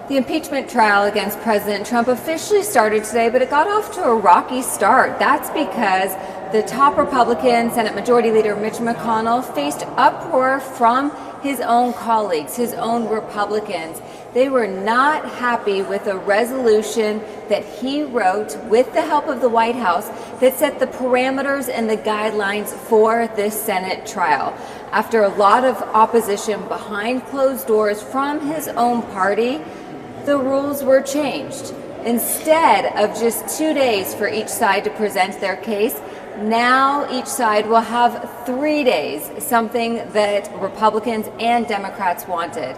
The impeachment trial against President Trump officially started today, but it got off to a rocky start. That's because the top Republican, Senate Majority Leader Mitch McConnell, faced uproar from his own colleagues, his own Republicans. They were not happy with a resolution that he wrote with the help of the White House that set the parameters and the guidelines for this Senate trial. After a lot of opposition behind closed doors from his own party, the rules were changed. Instead of just 2 days for each side to present their case, now each side will have 3 days, something that Republicans and Democrats wanted.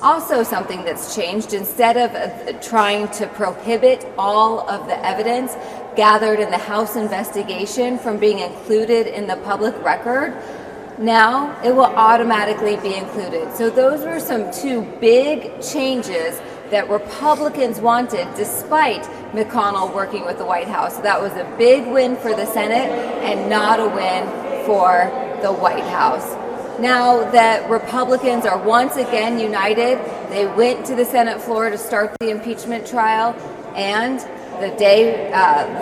Also something that's changed, instead of trying to prohibit all of the evidence gathered in the House investigation from being included in the public record, now it will automatically be included. So those were some two big changes that Republicans wanted, despite McConnell working with the White House. So that was a big win for the Senate and not a win for the White House. Now that Republicans are once again united, they went to the Senate floor to start the impeachment trial, and the day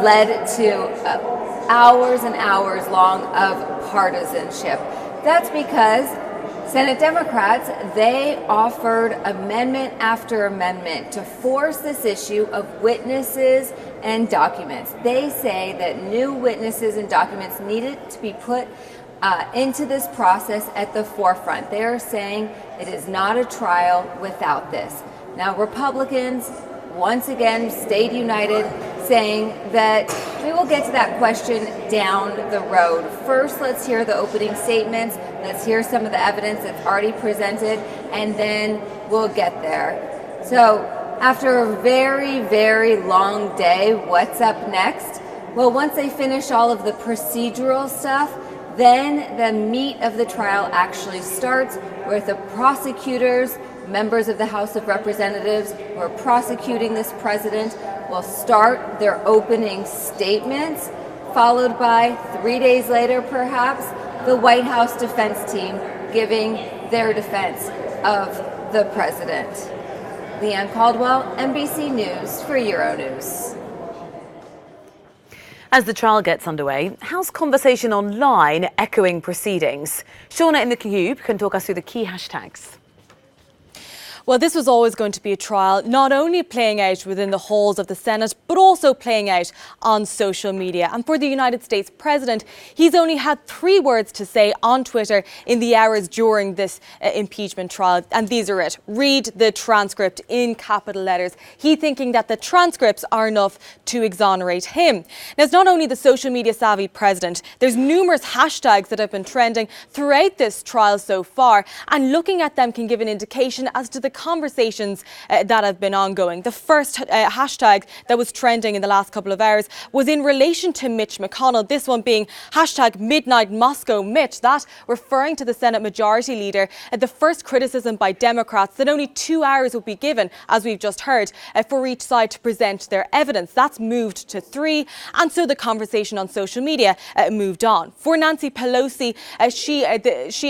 led to hours and hours long of partisanship. That's because Senate Democrats, they offered amendment after amendment to force this issue of witnesses and documents. They say that new witnesses and documents needed to be put into this process at the forefront. They are saying it is not a trial without this. Now, Republicans once again stayed united, saying that we will get to that question down the road. First, let's hear the opening statements. Let's hear some of the evidence that's already presented, and then we'll get there. So, after a very, very long day, what's up next? Well, once they finish all of the procedural stuff, then the meat of the trial actually starts, with the prosecutors, members of the House of Representatives who are prosecuting this president, will start their opening statements, followed by 3 days later, perhaps, the White House defense team giving their defense of the president. Leanne Caldwell, NBC News for Euronews. As the trial gets underway, how's conversation online echoing proceedings? Shauna in the Cube can talk us through the key hashtags. Well, this was always going to be a trial, not only playing out within the halls of the Senate, but also playing out on social media. And for the United States president, he's only had 3 words to say on Twitter in the hours during this impeachment trial. And these are it. Read the transcript in capital letters. He thinking that the transcripts are enough to exonerate him. Now, it's not only the social media savvy president. There's numerous hashtags that have been trending throughout this trial so far. And looking at them can give an indication as to the conversations that have been ongoing. The first hashtag that was trending in the last couple of hours was in relation to Mitch McConnell, this one being hashtag Midnight Moscow Mitch, that referring to the Senate Majority Leader. The first criticism by Democrats that only 2 hours would be given, as we've just heard, for each side to present their evidence. That's moved to 3, and so the conversation on social media moved on. For Nancy Pelosi, she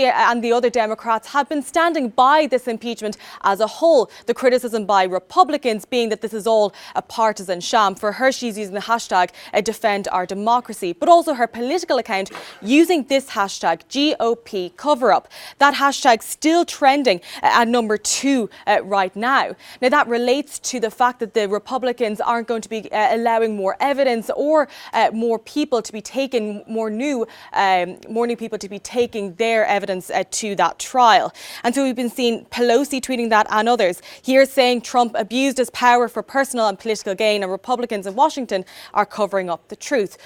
and the other Democrats have been standing by this impeachment as a whole. The criticism by Republicans being that this is all a partisan sham. For her, she's using the hashtag Defend Our Democracy, but also her political account using this hashtag GOP cover-up. That hashtag still trending at number 2 right now. Now, that relates to the fact that the Republicans aren't going to be allowing more evidence or more people to be taken, more new people to be taking their evidence to that trial. And so we've been seeing Pelosi tweeting that and others here saying Trump abused his power for personal and political gain, and Republicans in Washington are covering up the truth.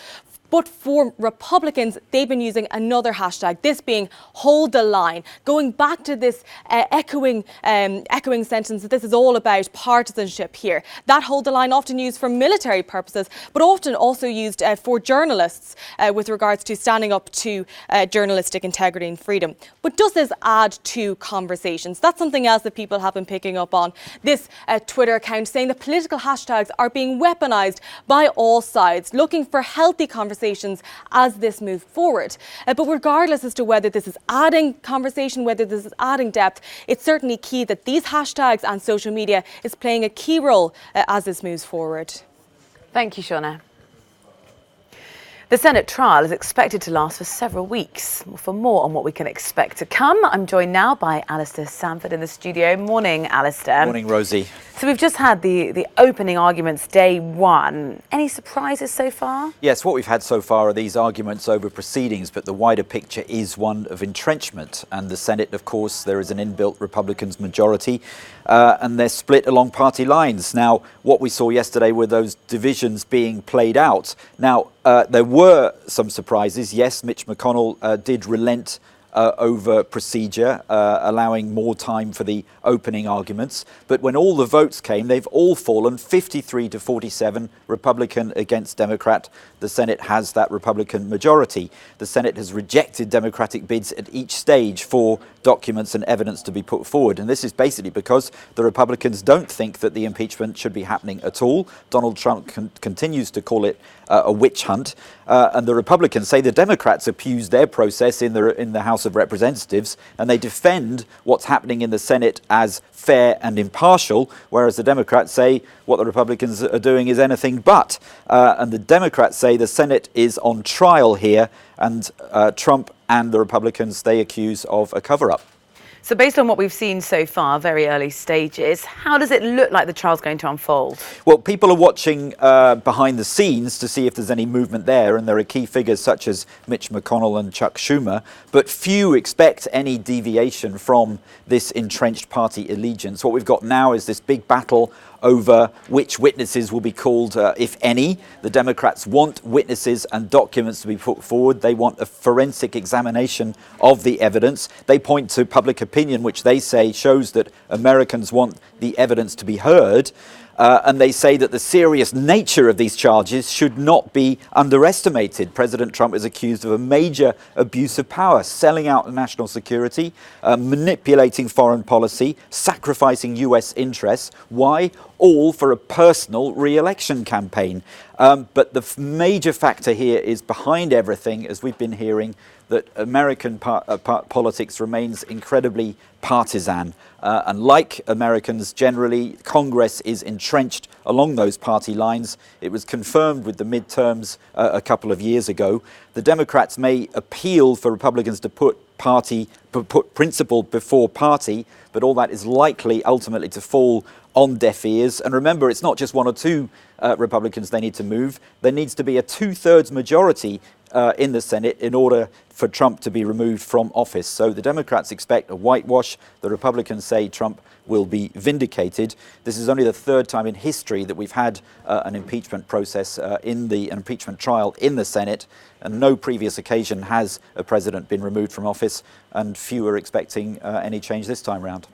But for Republicans, they've been using another hashtag, this being hold the line, going back to this echoing sentence that this is all about partisanship here. That hold the line often used for military purposes, but often also used for journalists with regards to standing up to journalistic integrity and freedom. But does this add to conversations? That's something else that people have been picking up on. This Twitter account saying that political hashtags are being weaponized by all sides, looking for healthy conversations conversations as this moves forward. But regardless as to whether this is adding conversation, whether this is adding depth, it's certainly key that these hashtags and social media is playing a key role as this moves forward. Thank you, Shauna. The Senate trial is expected to last for several weeks. For more on what we can expect to come, I'm joined now by Alistair Sanford in the studio. Morning, Alistair. Morning, Rosie. So we've just had the opening arguments, day one. Any surprises so far? Yes, what we've had so far are these arguments over proceedings, but the wider picture is one of entrenchment. And the Senate, of course, there is an inbuilt Republicans majority, and they're split along party lines. Now, what we saw yesterday were those divisions being played out. Now, there were some surprises. Yes, Mitch McConnell did relent over procedure, allowing more time for the opening arguments. But when all the votes came, they've all fallen 53 to 47, Republican against Democrat. The Senate has that Republican majority. The Senate has rejected Democratic bids at each stage for documents and evidence to be put forward. And this is basically because the Republicans don't think that the impeachment should be happening at all. Donald Trump continues to call it a witch hunt. And the Republicans say the Democrats abuse their process in the House of Representatives, and they defend what's happening in the Senate as fair and impartial, whereas the Democrats say what the Republicans are doing is anything but. And the Democrats say the Senate is on trial here, and Trump and the Republicans they accuse of a cover-up. So based on what we've seen so far, very early stages, how does it look like the trial's going to unfold? Well, people are watching behind the scenes to see if there's any movement there, and there are key figures such as Mitch McConnell and Chuck Schumer, but few expect any deviation from this entrenched party allegiance. What we've got now is this big battle over which witnesses will be called, if any. The Democrats want witnesses and documents to be put forward. They want a forensic examination of the evidence. They point to public opinion, which they say shows that Americans want the evidence to be heard. And they say that the serious nature of these charges should not be underestimated. President Trump is accused of a major abuse of power, selling out national security, manipulating foreign policy, sacrificing US interests. Why? All for a personal re-election campaign. But the major factor here is behind everything, as we've been hearing, that American politics remains incredibly partisan. And like Americans generally, Congress is entrenched along those party lines. It was confirmed with the midterms a couple of years ago. The Democrats may appeal for Republicans to put principle before party, but all that is likely ultimately to fall on deaf ears. And remember, it's not just one or two Republicans they need to move. There needs to be a 2/3 majority in the Senate in order for Trump to be removed from office. So the Democrats expect a whitewash. The Republicans say Trump will be vindicated. This is only the third time in history that we've had an impeachment process an impeachment trial in the Senate, and no previous occasion has a president been removed from office, and few are expecting any change this time round.